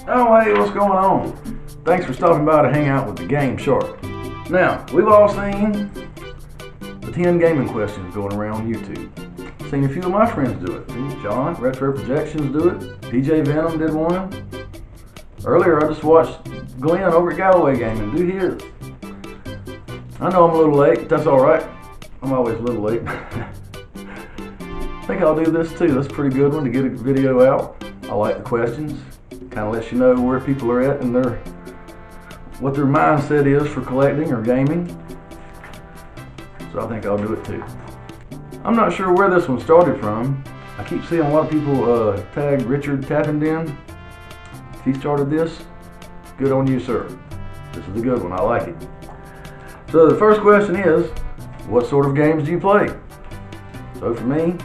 Oh, hey, what's going on? Thanks for stopping by to hang out with the Game Shark. Now, we've all seen the 10 gaming questions going around YouTube. Seen a few of my friends do it. John, Retro Projections do it. PJ Venom did one. Earlier, I just watched Glenn over at Galloway Gaming do his. I know I'm a little late, but that's alright. I'm always a little late. I think I'll do this too. That's a pretty good one to get a video out. I like the questions. Kind of lets you know where people are at and what their mindset is for collecting or gaming. So I think I'll do it too. I'm not sure where this one started from. I keep seeing a lot of people tag Richard Tappenden. If he started this, good on you, sir. This is a good one. I like it. So the first question is, what sort of games do you play? So for me,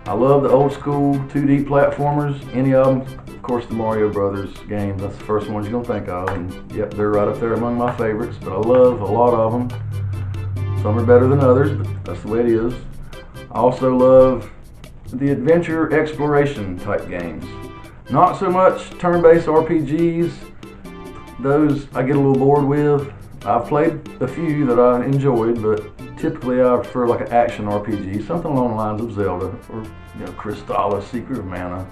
I love the old school 2D platformers. Any of them. Of course, the Mario Brothers games, that's the first ones you're going to think of. And yep, they're right up there among my favorites, but I love a lot of them. Some are better than others, but that's the way it is. I also love the adventure exploration type games. Not so much turn-based RPGs. Those I get a little bored with. I've played a few that I enjoyed, but typically I prefer like an action RPG, something along the lines of Zelda or Crystallis, Secret of Mana.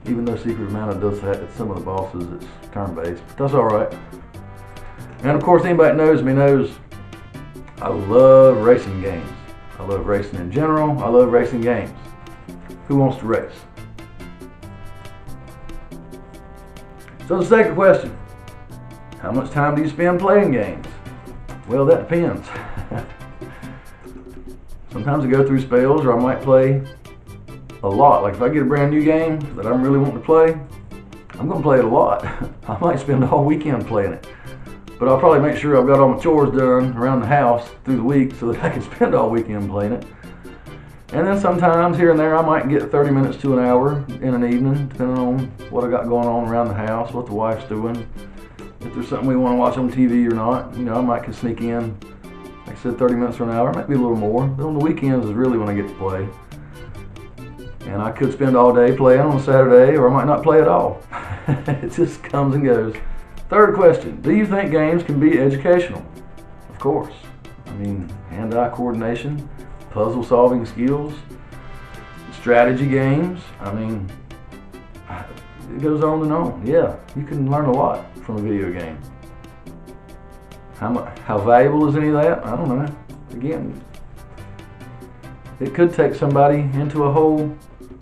Even though Secret of Mana does have some of the bosses, it's turn-based, but that's all right. And of course, anybody that knows me knows I love racing games. I love racing in general. I love racing games. Who wants to race? So the second question, how much time do you spend playing games? Well, that depends. Sometimes I go through spells where I might play a lot. Like if I get a brand new game that I'm really wanting to play, I'm going to play it a lot. I might spend the whole weekend playing it. But I'll probably make sure I've got all my chores done around the house through the week so that I can spend all weekend playing it. And then sometimes here and there I might get 30 minutes to an hour in an evening, depending on what I got going on around the house, what the wife's doing. If there's something we want to watch on TV or not, I might can sneak in, like I said, 30 minutes or an hour, maybe a little more. But on the weekends is really when I get to play. And I could spend all day playing on a Saturday, or I might not play at all. It just comes and goes. Third question, do you think games can be educational? Of course. Hand-eye coordination, puzzle solving skills, strategy games. It goes on and on. Yeah, you can learn a lot from a video game. How valuable is any of that? I don't know. Again, it could take somebody into a whole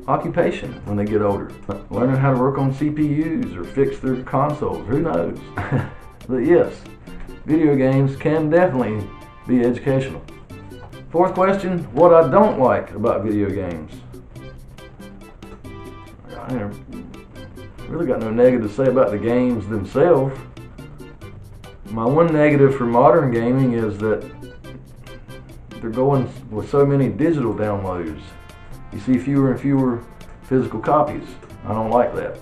occupation when they get older. Learning how to work on CPUs or fix their consoles, who knows? But yes, video games can definitely be educational. Fourth question, what I don't like about video games. I really got no negative to say about the games themselves. My one negative for modern gaming is that they're going with so many digital downloads. You see fewer and fewer physical copies. I don't like that.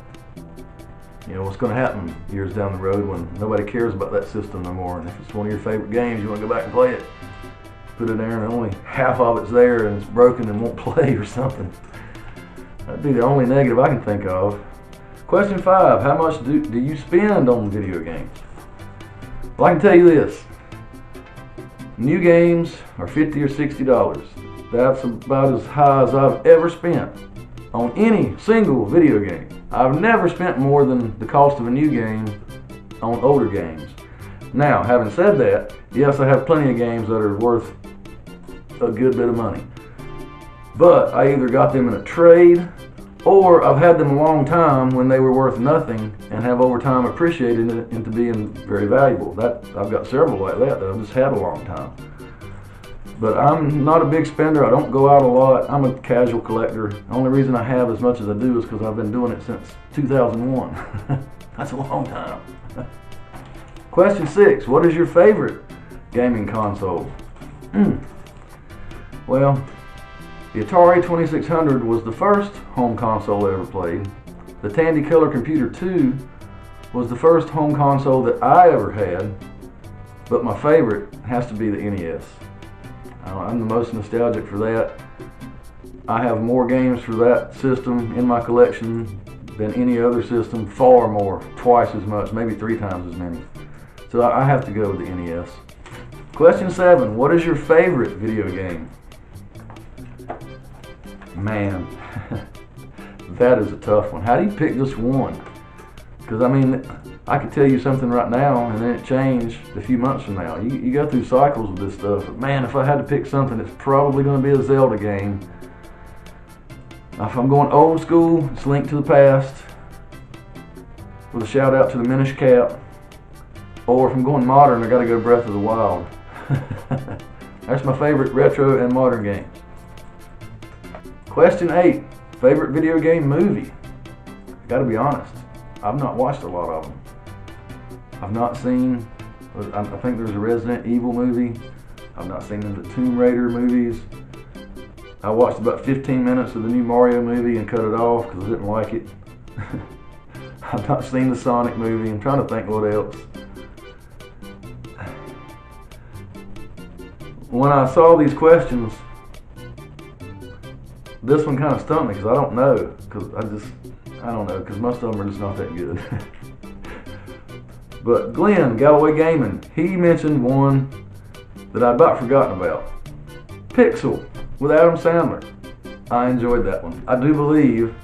What's going to happen years down the road when nobody cares about that system no more, and if it's one of your favorite games, you want to go back and play it. Put it there and only half of it's there and it's broken and won't play or something. That'd be the only negative I can think of. Question 5, how much do you spend on video games? Well, I can tell you this. New games are $50 or $60. That's about as high as I've ever spent on any single video game. I've never spent more than the cost of a new game on older games. Now, having said that, yes, I have plenty of games that are worth a good bit of money. But I either got them in a trade, or I've had them a long time when they were worth nothing and have over time appreciated into being very valuable. I've got several like that I've just had a long time. But I'm not a big spender. I don't go out a lot. I'm a casual collector. The only reason I have as much as I do is because I've been doing it since 2001. That's a long time. Question 6, what is your favorite gaming console? Well, the Atari 2600 was the first home console I ever played. The Tandy Color Computer 2 was the first home console that I ever had, but my favorite has to be the NES. I'm the most nostalgic for that. I have more games for that system in my collection than any other system, far more, twice as much, maybe 3 times as many. So I have to go with the NES. Question 7, what is your favorite video game? Man, that is a tough one. How do you pick just one? Because I mean, I could tell you something right now and then it changed a few months from now. You go through cycles with this stuff. But man, if I had to pick something, it's probably going to be a Zelda game. If I'm going old school, it's Link to the Past, with a shout out to the Minish Cap. Or if I'm going modern, I got to go Breath of the Wild. That's my favorite retro and modern games. Question 8, favorite video game movie? I got to be honest, I've not watched a lot of them. I've not seen, I think there's a Resident Evil movie. I've not seen the Tomb Raider movies. I watched about 15 minutes of the new Mario movie and cut it off because I didn't like it. I've not seen the Sonic movie. I'm trying to think what else. When I saw these questions, this one kind of stumped me because I don't know. I don't know, because most of them are just not that good. But Glenn, Galloway Gaming, he mentioned one that I'd about forgotten about. Pixel with Adam Sandler. I enjoyed that one. I do believe,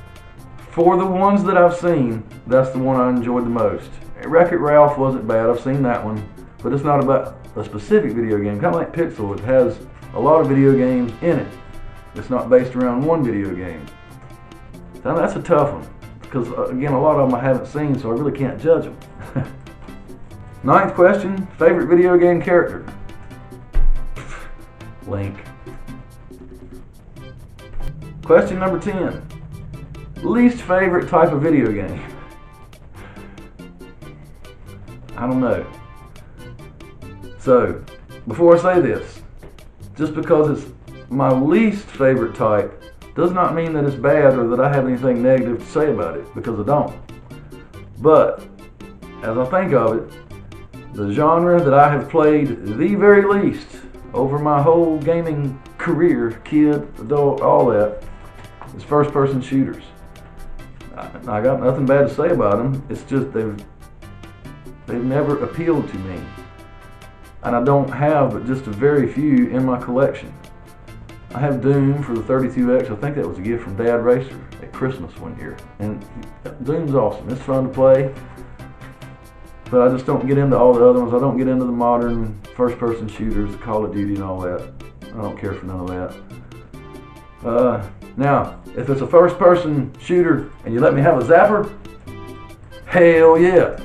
for the ones that I've seen, that's the one I enjoyed the most. Wreck-It Ralph wasn't bad, I've seen that one. But it's not about a specific video game. Kind of like Pixel, it has a lot of video games in it. It's not based around one video game. Now that's a tough one, because again, a lot of them I haven't seen, so I really can't judge them. 9th question, favorite video game character? Link. Question number 10, least favorite type of video game? I don't know. So, before I say this, just because it's my least favorite type does not mean that it's bad or that I have anything negative to say about it, because I don't. But, as I think of it, the genre that I have played the very least over my whole gaming career, kid, adult, all that, is first-person shooters. I got nothing bad to say about them. It's just they've never appealed to me. And I don't have but just a very few in my collection. I have Doom for the 32X. I think that was a gift from Dad Racer at Christmas one year. And Doom's awesome. It's fun to play. But I just don't get into all the other ones. I don't get into the modern first-person shooters, Call of Duty and all that. I don't care for none of that. Now, if it's a first-person shooter and you let me have a zapper, hell yeah.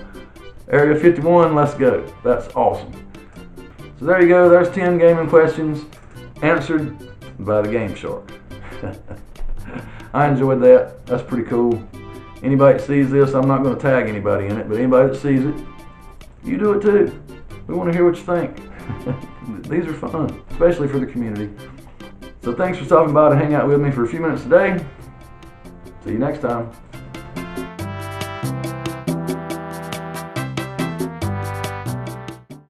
Area 51, let's go. That's awesome. So there you go. There's 10 gaming questions answered by the Game Shark. I enjoyed that. That's pretty cool. Anybody that sees this, I'm not going to tag anybody in it, but anybody that sees it, you do it too. We want to hear what you think. These are fun, especially for the community. So thanks for stopping by to hang out with me for a few minutes today. See you next time.